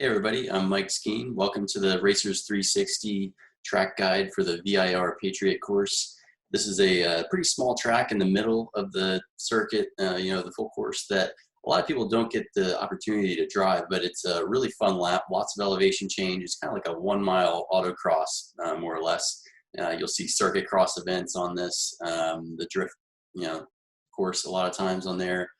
Hey everybody, I'm Mike Skeen. Welcome to the Racers360 track guide for the VIR Patriot course. This is a pretty small track in the middle of the circuit, the full course that a lot of people don't get the opportunity to drive, but it's a really fun lap, lots of elevation change. It's kind of like a 1 mile autocross, more or less. You'll see circuit cross events on this, the drift, course a lot of times on there.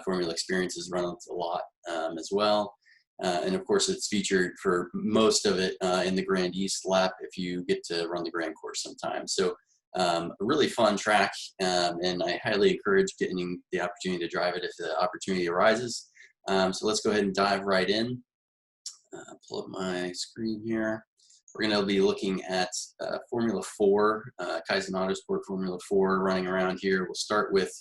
Formula Experiences run a lot as well. And of course, it's featured for most of it in the Grand East lap if you get to run the Grand Course sometime. So a really fun track, and I highly encourage getting the opportunity to drive it if the opportunity arises. So let's go ahead and dive right in. Pull up my screen here. We're going to be looking at Formula 4, Kaizen Autosport Formula 4 running around here. We'll start with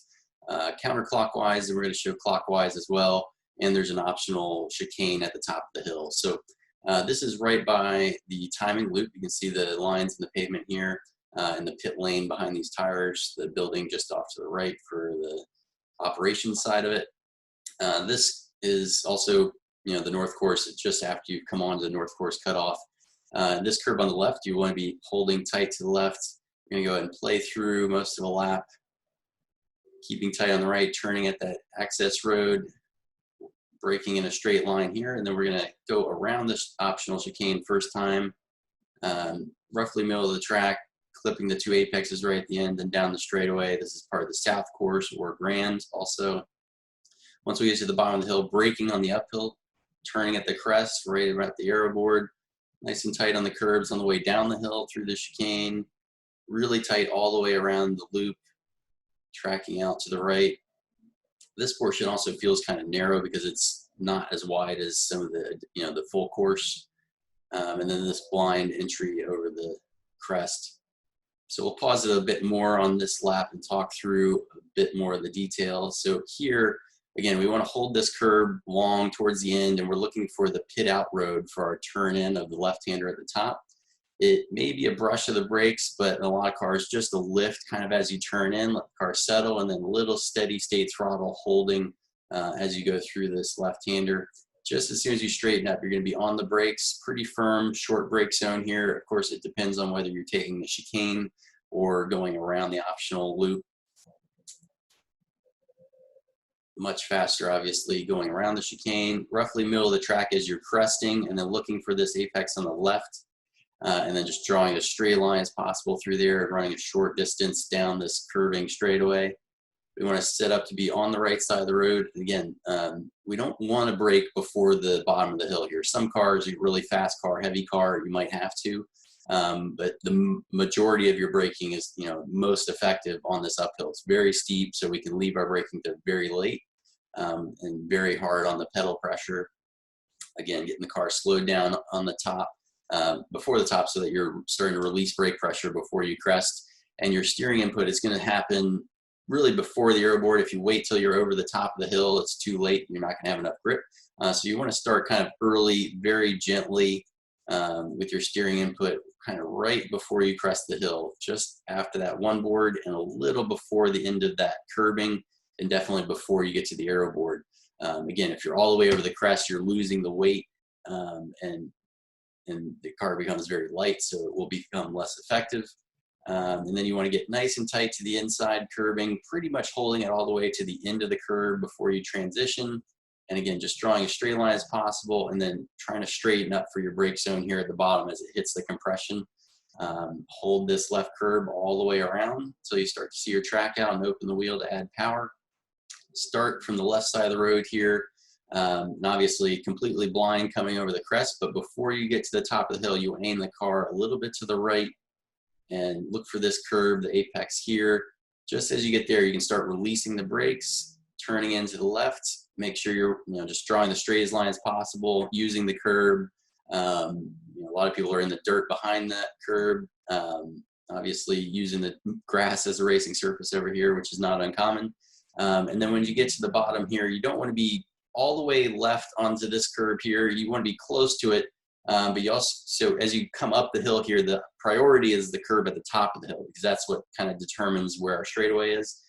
counterclockwise, and we're going to show clockwise as well. And there's an optional chicane at the top of the hill. So this is right by the timing loop. You can see the lines in the pavement here, in the pit lane behind these tires, the building just off to the right for the operations side of it. This is also, the North Course. It's just after you come on to the North Course cutoff. This curb on the left, you want to be holding tight to the left. You're going to go ahead and play through most of a lap, keeping tight on the right, turning at that access road, braking in a straight line here, and then we're going to go around this optional chicane first time, roughly middle of the track, clipping the two apexes right at the end and down the straightaway. This is part of the South Course or Grand also. Once we get to the bottom of the hill, braking on the uphill, turning at the crest right at the aero board, nice and tight on the curbs on the way down the hill through the chicane, really tight all the way around the loop, tracking out to the right. This portion also feels kind of narrow because it's not as wide as some of the, the full course. And then this blind entry over the crest. So we'll pause it a bit more on this lap and talk through a bit more of the details. So here, again, we want to hold this curb long towards the end, and we're looking for the pit out road for our turn in of the left-hander at the top. It may be a brush of the brakes, but in a lot of cars, just a lift kind of as you turn in, let the car settle, and then a little steady state throttle holding as you go through this left-hander. Just as soon as you straighten up, you're going to be on the brakes, pretty firm, short brake zone here. Of course, it depends on whether you're taking the chicane or going around the optional loop. Much faster, obviously, going around the chicane. Roughly middle of the track as you're cresting, and then looking for this apex on the left. And then just drawing as straight line as possible through there and running a short distance down this curving straightaway. We want to set up to be on the right side of the road. Again, we don't want to brake before the bottom of the hill here. Some cars, a really fast car, heavy car, you might have to. But the majority of your braking is, most effective on this uphill. It's very steep, so we can leave our braking to very late and very hard on the pedal pressure. Again, getting the car slowed down on the top. Before the top, so that you're starting to release brake pressure before you crest. And your steering input is going to happen really before the aero board. If you wait till you're over the top of the hill, it's too late. You're not going to have enough grip. So you want to start kind of early, very gently with your steering input, kind of right before you crest the hill, just after that one board and a little before the end of that curbing, and definitely before you get to the aero board. Again, if you're all the way over the crest, you're losing the weight and the car becomes very light, so it will become less effective. And then you want to get nice and tight to the inside curbing, pretty much holding it all the way to the end of the curb before you transition. And again, just drawing a straight line as possible, and then trying to straighten up for your brake zone here at the bottom as it hits the compression. Hold this left curb all the way around until you start to see your track out and open the wheel to add power. Start from the left side of the road here. And obviously completely blind coming over the crest, but before you get to the top of the hill, you aim the car a little bit to the right and look for this curve, the apex here. Just as you get there, you can start releasing the brakes, turning into the left. Make sure you're just drawing the straightest line as possible, using the curb. A lot of people are in the dirt behind that curb, obviously using the grass as a racing surface over here, which is not uncommon. And then when you get to the bottom here, you don't want to be all the way left onto this curb here. You want to be close to it, but you also, so as you come up the hill here, the priority is the curb at the top of the hill, because that's what kind of determines where our straightaway is.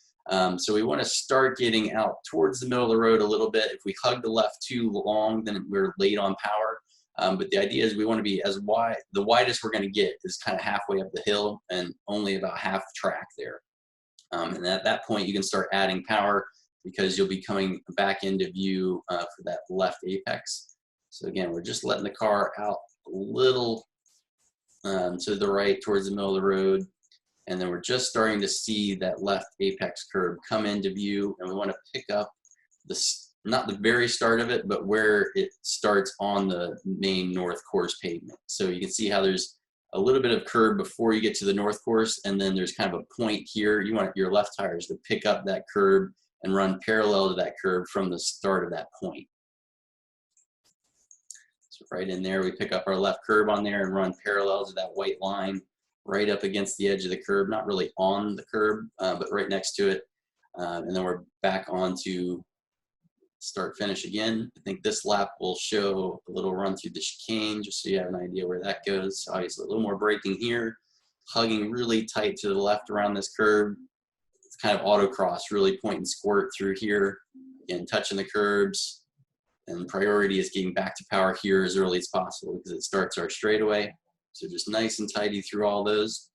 So we want to start getting out towards the middle of the road a little bit. If we hug the left too long, then we're late on power. But the idea is we want to be as wide, the widest we're going to get is kind of halfway up the hill and only about half the track there. And at that point, you can start adding power because you'll be coming back into view for that left apex. So again, we're just letting the car out a little to the right towards the middle of the road. And then we're just starting to see that left apex curb come into view. And we want to pick up this, not the very start of it, but where it starts on the main north course pavement. So you can see how there's a little bit of curb before you get to the north course, and then there's kind of a point here. You want your left tires to pick up that curb and run parallel to that curb from the start of that point. So right in there, we pick up our left curb on there and run parallel to that white line right up against the edge of the curb, not really on the curb, but right next to it. And then we're back on to start finish again. I think this lap will show a little run through the chicane just so you have an idea where that goes. So obviously a little more braking here, hugging really tight to the left around this curb. It's kind of autocross, really point and squirt through here. Again, touching the curbs, and priority is getting back to power here as early as possible because it starts our straightaway. So just nice and tidy through all those.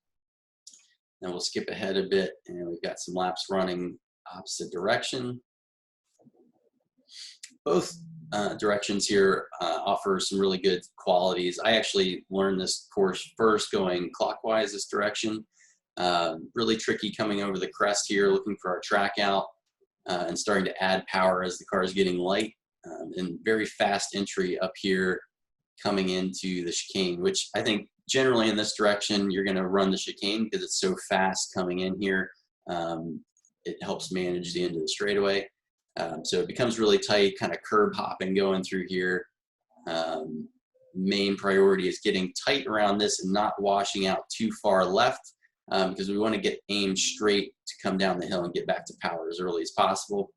Then we'll skip ahead a bit, and we've got some laps running opposite direction. Both directions here offer some really good qualities. I actually learned this course first going clockwise this direction. Really tricky coming over the crest here, looking for our track out and starting to add power as the car is getting light. And very fast entry up here coming into the chicane, which I think generally in this direction, you're going to run the chicane because it's so fast coming in here. It helps manage the end of the straightaway. So it becomes really tight, kind of curb hopping going through here. Main priority is getting tight around this and not washing out too far left because we want to get aimed straight to come down the hill and get back to power as early as possible.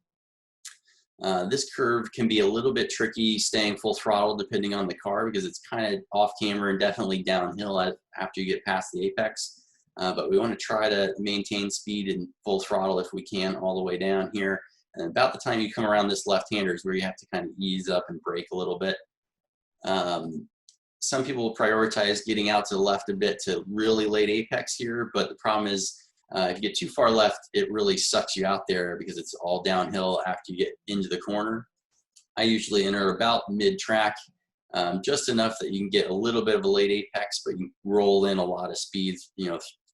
This curve can be a little bit tricky staying full throttle depending on the car because it's kind of off camera and definitely downhill after you get past the apex. But we want to try to maintain speed and full throttle if we can all the way down here. And about the time you come around this left-hander is where you have to kind of ease up and brake a little bit. Some people will prioritize getting out to the left a bit to really late apex here, but the problem is if you get too far left, it really sucks you out there because it's all downhill after you get into the corner. I usually enter about mid-track, just enough that you can get a little bit of a late apex, but you roll in a lot of speed,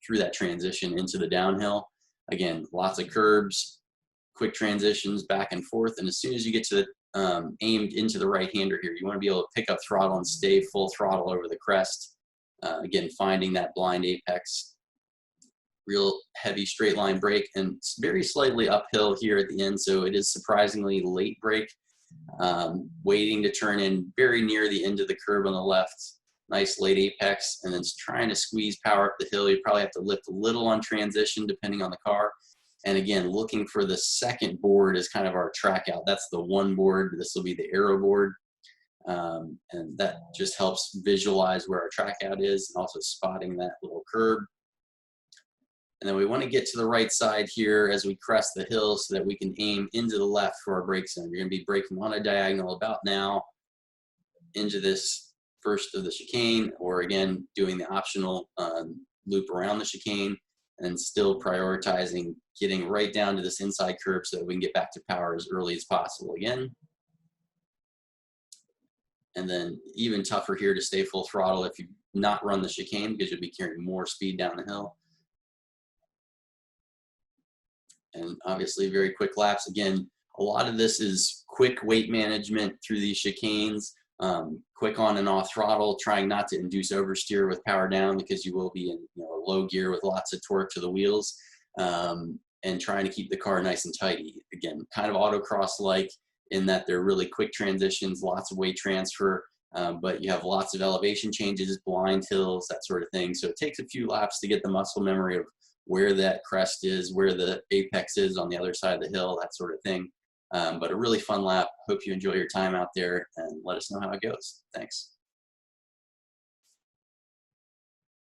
through that transition into the downhill. Again, lots of curbs, quick transitions back and forth, and as soon as you get to the aimed into the right-hander here, you want to be able to pick up throttle and stay full throttle over the crest. Again, finding that blind apex, real heavy straight line brake, and it's very slightly uphill here at the end, so it is surprisingly late brake. Waiting to turn in very near the end of the curb on the left, nice late apex, and then trying to squeeze power up the hill. You probably have to lift a little on transition depending on the car. And again, looking for the second board is kind of our track out. That's the one board. This will be the arrow board. And that just helps visualize where our track out is and also spotting that little curb. And then we want to get to the right side here as we crest the hill so that we can aim into the left for our brake zone. You're going to be braking on a diagonal about now into this first of the chicane, or again, doing the optional loop around the chicane, and still prioritizing getting right down to this inside curb so that we can get back to power as early as possible again. And then even tougher here to stay full throttle if you not run the chicane because you'll be carrying more speed down the hill. And obviously very quick laps. Again, a lot of this is quick weight management through these chicanes, quick on and off throttle, trying not to induce oversteer with power down because you will be in low gear with lots of torque to the wheels, and trying to keep the car nice and tidy. Again, kind of autocross-like in that they're really quick transitions, lots of weight transfer, but you have lots of elevation changes, blind hills, that sort of thing. So it takes a few laps to get the muscle memory of where that crest is, where the apex is on the other side of the hill, that sort of thing. But a really fun lap. Hope you enjoy your time out there and let us know how it goes. Thanks.